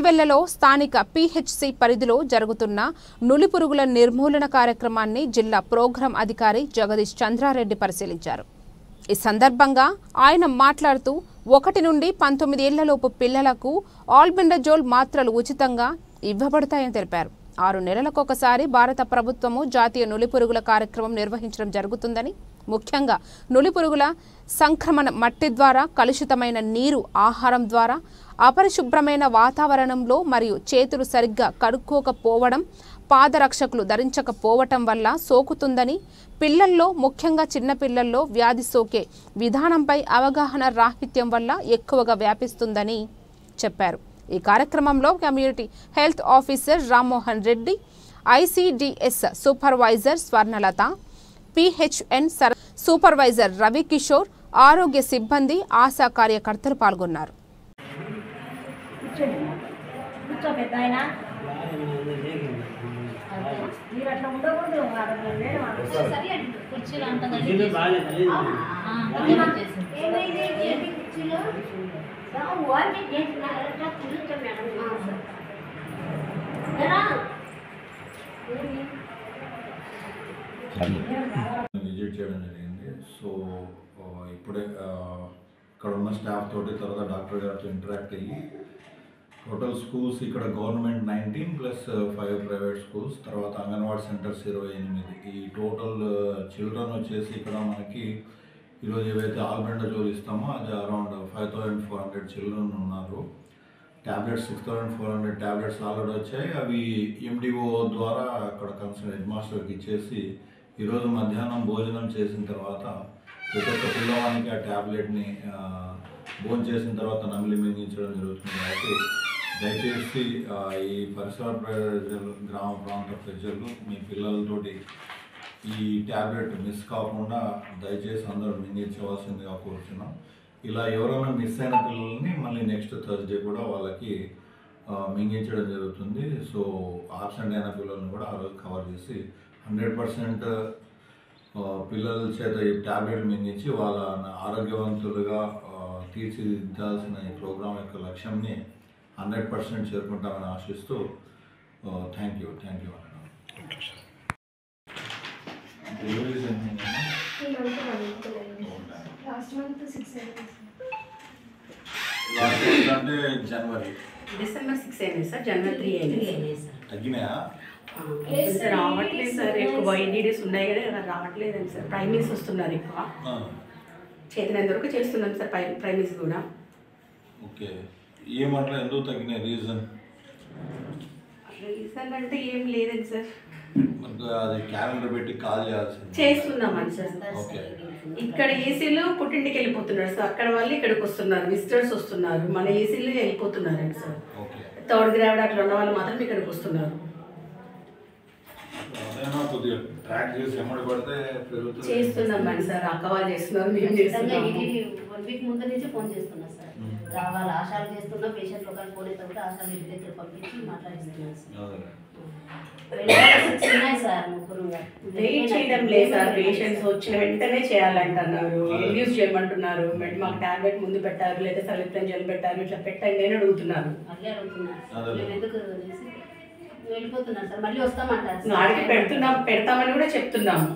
వెల్లలో స్థానిక పిహెచ్సి పరిధిలో జరుగుతున్న నులిపురుగుల నిర్మూలన కార్యక్రమాన్ని జిల్లా ప్రోగ్రాం అధికారి జగదీష్ చంద్రారెడ్డి పరిశీలించారు. ఈ సందర్భంగా ఆయన మాట్లాడుతూ 1 నుండి 19 ఏళ్లలోపు పిల్లలకు ఆల్బెండజోల్ మాత్రలు ఉచితంగా ఇవ్వబడతాయని తెలిపారు. 6 నెలలకొకసారి భారత ప్రభుత్వము జాతీయ నులిపురుగుల కార్యక్రమం నిర్వహించడం జరుగుతుందని, ముఖ్యంగా నులిపురుగుల సంక్రమణ మట్టి ద్వారా, కలుషితమైన నీరు, ఆహారం ద్వారా, అపరిశుభ్రమైన వాతావరణంలో మరియు చేతులు సరిగ్గా కడుక్కోకపోవడం, పాదరక్షకులు ధరించకపోవటం వల్ల సోకుతుందని, పిల్లల్లో ముఖ్యంగా చిన్నపిల్లల్లో వ్యాధి సోకే విధానంపై అవగాహన రాహిత్యం వల్ల ఎక్కువగా వ్యాపిస్తుందని చెప్పారు. ఈ కార్యక్రమంలో community health officer Rammohan Reddy, ICDS supervisor Swarnalatha, PHN supervisor Ravikishore, ఆరోగ్య సిబ్బంది, ఆశా కార్యకర్తలు పాల్గొన్నారు. విజిట్ చేయడం జరిగింది. సో ఇప్పుడే ఇక్కడ ఉన్న స్టాఫ్ తోటి తర్వాత డాక్టర్ గారితో ఇంటరాక్ట్ అయ్యి టోటల్ స్కూల్స్ ఇక్కడ గవర్నమెంట్ 19 ప్లస్ 5 ప్రైవేట్ స్కూల్స్, తర్వాత అంగన్వాడీ సెంటర్స్ 28. ఈ టోటల్ చిల్డ్రన్ వచ్చేసి ఇక్కడ మనకి ఈరోజు ఏవైతే ఆల్బెండజోల్ ఇస్తామో అది అరౌండ్ 5400 చిల్డ్రన్ ఉన్నారు. ట్యాబ్లెట్స్ 6400 ట్యాబ్లెట్స్ ఆల్రెడీ వచ్చాయి. అవి ఎండిఓ ద్వారా అక్కడ కన్సర్న్ హెడ్ మాస్టర్కి ఇచ్చేసి ఈరోజు మధ్యాహ్నం భోజనం చేసిన తర్వాత ప్రతి ఒక్క పిల్లవానికి ఆ ట్యాబ్లెట్ని భోజనం చేసిన తర్వాత నమిలి మింగించడం జరుగుతుంది. కాబట్టి దయచేసి ఈ పరిసర ప్రజలు, గ్రామ ప్రాంత ప్రజలు మీ పిల్లలతోటి ఈ ట్యాబ్లెట్ మిస్ కాకుండా దయచేసి అందరూ మింగించవలసిందిగా కోరుతున్నాం. ఇలా ఎవరైనా మిస్ అయిన పిల్లల్ని మళ్ళీ నెక్స్ట్ థర్స్డే కూడా వాళ్ళకి మింగించడం జరుగుతుంది. సో ఆబ్సెంట్ అయిన పిల్లల్ని కూడా ఆ రోజు కవర్ చేసి 100% పిల్లల చేత ఈ ట్యాబ్లెట్ మింగించి వాళ్ళ ఆరోగ్యవంతులుగా తీర్చిదిద్దాల్సిన ఈ ప్రోగ్రాం యొక్క లక్ష్యంని 100% చేరుకుంటామని ఆశిస్తూ థ్యాంక్ యూ అంటే జనవరి డిసెంబర్ 6 అయింది సార్, జనవరి 3 అయింది సార్. తగ్గినాయా? రావట్లేదు సార్, ఎక్కువ ఎన్డీడీస్ ఉన్నాయి కదా రావట్లేదండి సార్. ప్రైమరీస్ వస్తున్నారు ఎక్కువ, చేతనంత వరకు చేస్తున్నాం సార్ ప్రైమరీస్ కూడా. ఓకే, ఏమంటారు ఎందుకు తగ్గినాయి? రీజన్ అంటే ఏం లేదండి సార్, అది క్యాలెండర్ పెట్టి కాల్ చేయాల్సింది చేస్తున్నామని సార్. ఇక్కడ ఏసీలో పుట్టింటికి వెళ్ళిపోతున్నారు సార్, అక్కడ వాళ్ళు ఇక్కడికి వస్తున్నారు, విజిటర్స్ వస్తున్నారు, మన ఏసీలో వెళ్ళిపోతున్నారండి సార్. థర్డ్ గ్రావిడ్ అట్లా ఉన్న వాళ్ళు మాత్రం ఇక్కడికి వస్తున్నారు. చేస్తున్నాం సార్, అక్క వాళ్ళు చేస్తున్నారు, మేము చేస్తున్నాం. 1 వీక్ ముందు నుంచి ఫోన్ చేస్తున్నా సార్, రావాలి ఆశాలు చేస్తున్నా, పేషెంట్ ఒకరు ఫోన్ అయితే కూడా ఆశాలు ఇంటి దగ్గర పంపించి మాట్లాడిస్తున్నాను సార్. వెయిట్ చేయడం లేదు సార్, పేషెంట్స్ వచ్చిన వెంటనే చేయాలంటున్నారు, ఇండ్యూస్ చేయమంటున్నారు. మాకు టాబ్లెట్ ముందు పెట్టారు లేదా సలిప్తం జల్ పెట్టారు, ఇట్లా పెట్టండి అని అడుగుతున్నారు. మళ్ళీ అడుగుతున్నారు ఎందుకు వెళ్ళిపోతున్నారు సార్, మళ్ళీ వస్తామంటారు. ఆడికి పెడతామని కూడా చెప్తున్నాము.